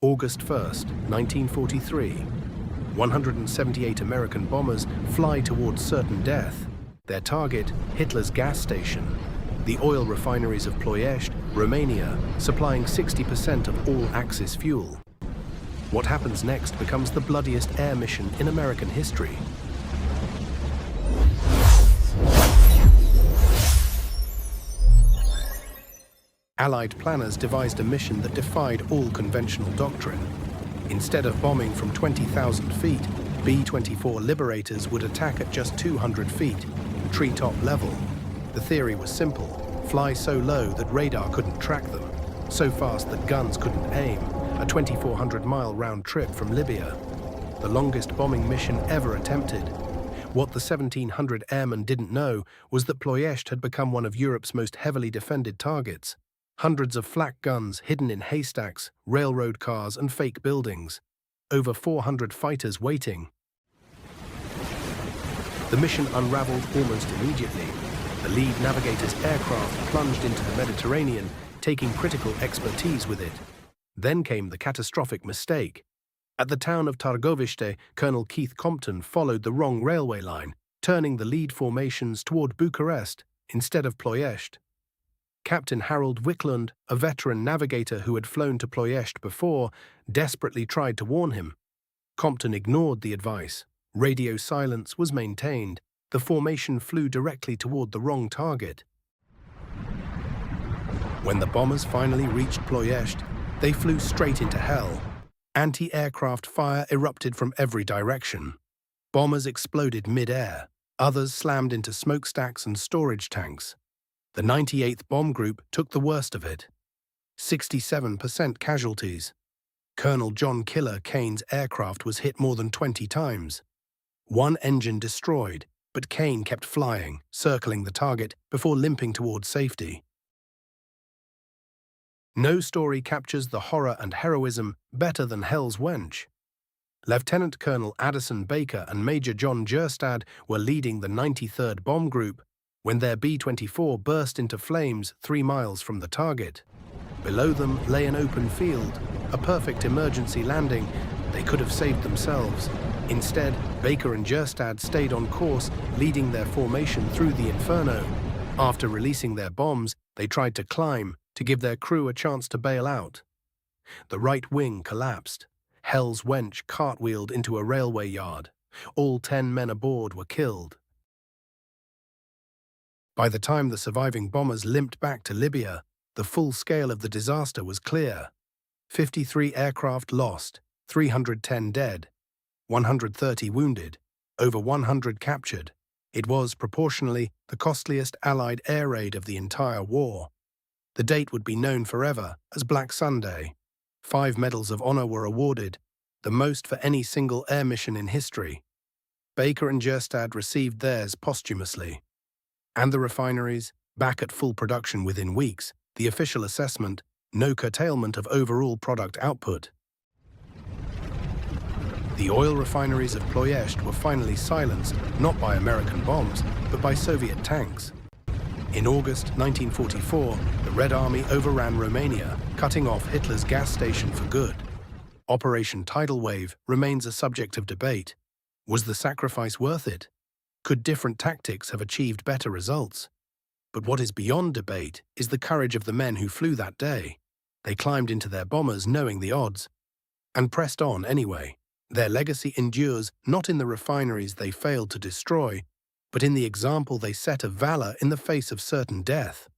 August 1st, 1943. 178 American bombers fly towards certain death. Their target, Hitler's gas station. The oil refineries of Ploiești, Romania, supplying 60% of all Axis fuel. What happens next becomes the bloodiest air mission in American history. Allied planners devised a mission that defied all conventional doctrine. Instead of bombing from 20,000 feet, B-24 Liberators would attack at just 200 feet, treetop level. The theory was simple: fly so low that radar couldn't track them, so fast that guns couldn't aim, a 2,400-mile round trip from Libya. The longest bombing mission ever attempted. What the 1,700 airmen didn't know was that Ploiești had become one of Europe's most heavily defended targets. Hundreds of flak guns hidden in haystacks, railroad cars, and fake buildings. Over 400 fighters waiting. The mission unraveled almost immediately. The lead navigator's aircraft plunged into the Mediterranean, taking critical expertise with it. Then came the catastrophic mistake. At the town of Târgoviște, Colonel Keith Compton followed the wrong railway line, turning the lead formations toward Bucharest instead of Ploiești. Captain Harold Wicklund, a veteran navigator who had flown to Ploiești before, desperately tried to warn him. Compton ignored the advice. Radio silence was maintained. The formation flew directly toward the wrong target. When the bombers finally reached Ploiești, they flew straight into hell. Anti-aircraft fire erupted from every direction. Bombers exploded mid-air. Others slammed into smokestacks and storage tanks. The 98th Bomb Group took the worst of it. 67% casualties. Colonel John Killer Kane's aircraft was hit more than 20 times. One engine destroyed, but Kane kept flying, circling the target before limping towards safety. No story captures the horror and heroism better than Hell's Wench. Lieutenant Colonel Addison Baker and Major John Jerstad were leading the 93rd Bomb Group when their B-24 burst into flames 3 miles from the target. Below them lay an open field, a perfect emergency landing. They could have saved themselves. Instead, Baker and Jerstad stayed on course, leading their formation through the inferno. After releasing their bombs, they tried to climb to give their crew a chance to bail out. The right wing collapsed. Hell's Wench cartwheeled into a railway yard. All 10 men aboard were killed. By the time the surviving bombers limped back to Libya, the full scale of the disaster was clear. 53 aircraft lost, 310 dead, 130 wounded, over 100 captured. It was, proportionally, the costliest Allied air raid of the entire war. The date would be known forever as Black Sunday. 5 Medals of Honor were awarded, the most for any single air mission in history. Baker and Jerstad received theirs posthumously. And the refineries, back at full production within weeks, the official assessment, no curtailment of overall product output. The oil refineries of Ploiești were finally silenced, not by American bombs, but by Soviet tanks. In August 1944, the Red Army overran Romania, cutting off Hitler's gas station for good. Operation Tidal Wave remains a subject of debate. Was the sacrifice worth it? Could different tactics have achieved better results? But what is beyond debate is the courage of the men who flew that day. They climbed into their bombers knowing the odds, and pressed on anyway. Their legacy endures not in the refineries they failed to destroy, but in the example they set of valor in the face of certain death.